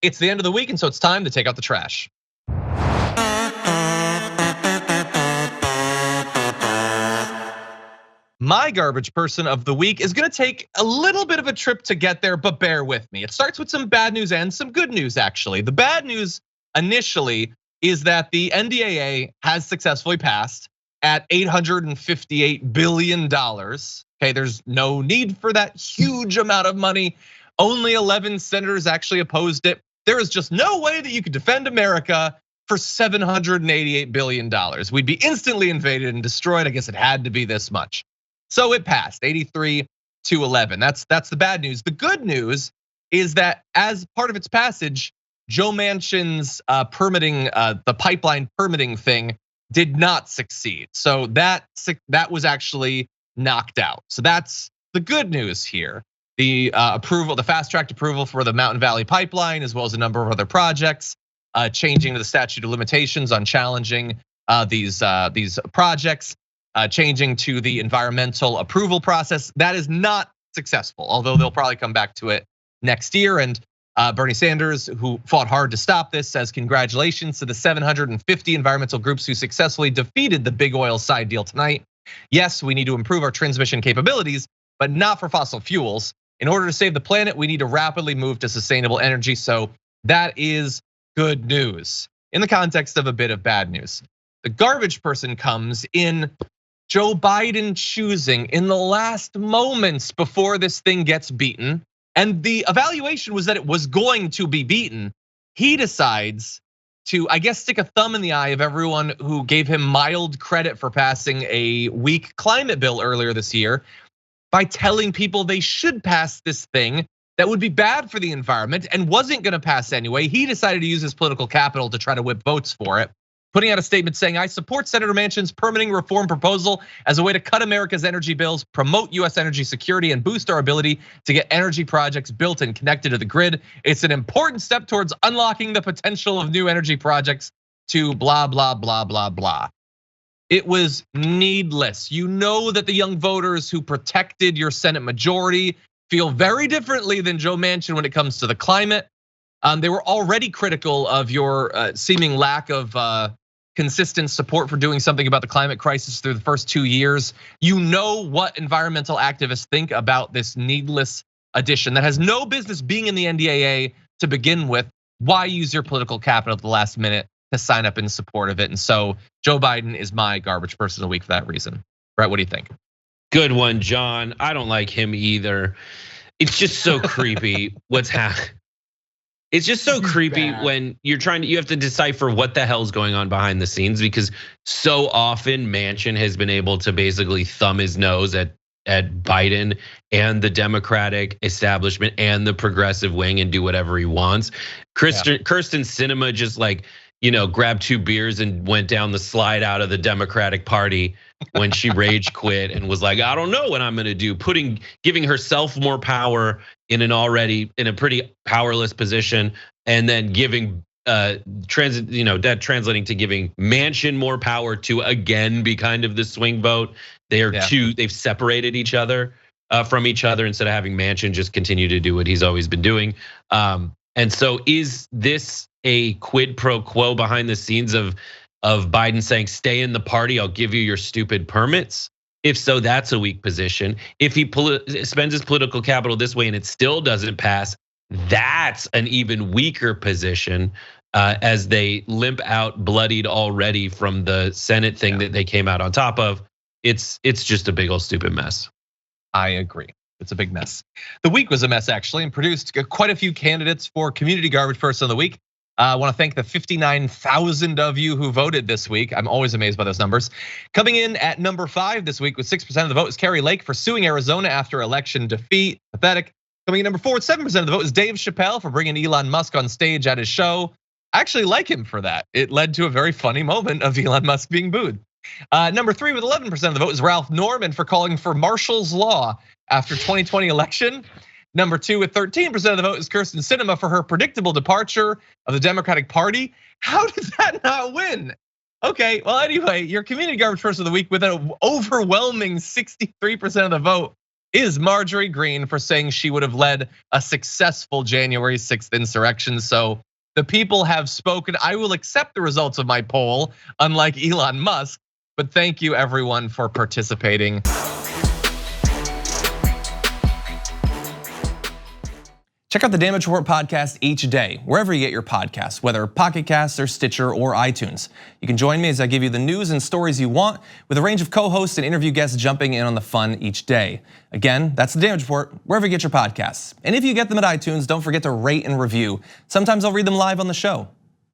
It's the end of the week, and so it's time to take out the trash. My garbage person of the week is gonna take a little bit of a trip to get there, but bear with me. It starts with some bad news and some good news, actually. The bad news initially is that the NDAA has successfully passed at $858 billion. Okay, there's no need for that huge amount of money. Only 11 senators actually opposed it. There is just no way that you could defend America for $788 billion. We'd be instantly invaded and destroyed. I guess it had to be this much. So it passed 83-11. That's the bad news. The good news is that as part of its passage, Joe Manchin's permitting, the pipeline permitting thing did not succeed. So that was actually knocked out. So that's the good news here. The approval, the fast-tracked approval for the Mountain Valley Pipeline, as well as a number of other projects, changing the statute of limitations on challenging these projects. Changing to the environmental approval process. That is not successful, although they'll probably come back to it next year. And Bernie Sanders, who fought hard to stop this, says congratulations to the 750 environmental groups who successfully defeated the big oil side deal tonight. Yes, we need to improve our transmission capabilities, but not for fossil fuels. In order to save the planet, we need to rapidly move to sustainable energy. So that is good news in the context of a bit of bad news. The garbage person comes in Joe Biden choosing in the last moments before this thing gets beaten, and the evaluation was that it was going to be beaten. He decides to, I guess, stick a thumb in the eye of everyone who gave him mild credit for passing a weak climate bill earlier this year by telling people they should pass this thing that would be bad for the environment and wasn't gonna pass anyway. He decided to use his political capital to try to whip votes for it, putting out a statement saying, I support Senator Manchin's permitting reform proposal as a way to cut America's energy bills, promote US energy security, and boost our ability to get energy projects built and connected to the grid. It's an important step towards unlocking the potential of new energy projects to blah, blah, blah, blah, blah. It was needless. You know that the young voters who protected your Senate majority feel very differently than Joe Manchin when it comes to the climate. They were already critical of your seeming lack of consistent support for doing something about the climate crisis through the first 2 years. You know what environmental activists think about this needless addition that has no business being in the NDAA to begin with. Why use your political capital at the last minute to sign up in support of it? And so Joe Biden is my garbage person of the week for that reason. Brett, what do you think? Good one, John. I don't like him either. It's just so creepy what's happening. It's just so creepy when you have to decipher what the hell's going on behind the scenes, because so often Manchin has been able to basically thumb his nose at Biden and the Democratic establishment and the progressive wing and do whatever he wants. Kyrsten Sinema just grabbed 2 beers and went down the slide out of the Democratic Party when she rage quit and was like, I don't know what I'm gonna do, giving herself more power in a pretty powerless position, and then giving that translating to giving Manchin more power to again be kind of the swing vote. They've separated each other from each other instead of having Manchin just continue to do what he's always been doing. And so is this a quid pro quo behind the scenes of Biden saying, stay in the party, I'll give you your stupid permits? If so, that's a weak position. If he spends his political capital this way and it still doesn't pass, that's an even weaker position as they limp out bloodied already from the Senate thing that they came out on top of. It's just a big old stupid mess. I agree. It's a big mess. The week was a mess actually, and produced quite a few candidates for Community Garbage Person of the Week. I want to thank the 59,000 of you who voted this week. I'm always amazed by those numbers. Coming in at number 5 this week with 6% of the vote is Carrie Lake for suing Arizona after election defeat. Pathetic. Coming in number 4 with 7% of the vote is Dave Chappelle for bringing Elon Musk on stage at his show. I actually like him for that. It led to a very funny moment of Elon Musk being booed. Number 3 with 11% of the vote is Ralph Norman for calling for Marshall's Law after 2020 election. Number 2 with 13% of the vote is Kyrsten Sinema for her predictable departure of the Democratic Party. How did that not win? Okay, well anyway, your Community Garbage Person of the Week with an overwhelming 63% of the vote is Marjorie Greene for saying she would have led a successful January 6th insurrection. So the people have spoken. I will accept the results of my poll, unlike Elon Musk, but thank you everyone for participating. Check out the Damage Report podcast each day, wherever you get your podcasts, whether Pocket Casts or Stitcher or iTunes. You can join me as I give you the news and stories you want, with a range of co-hosts and interview guests jumping in on the fun each day. Again, that's the Damage Report, wherever you get your podcasts. And if you get them at iTunes, don't forget to rate and review. Sometimes I'll read them live on the show.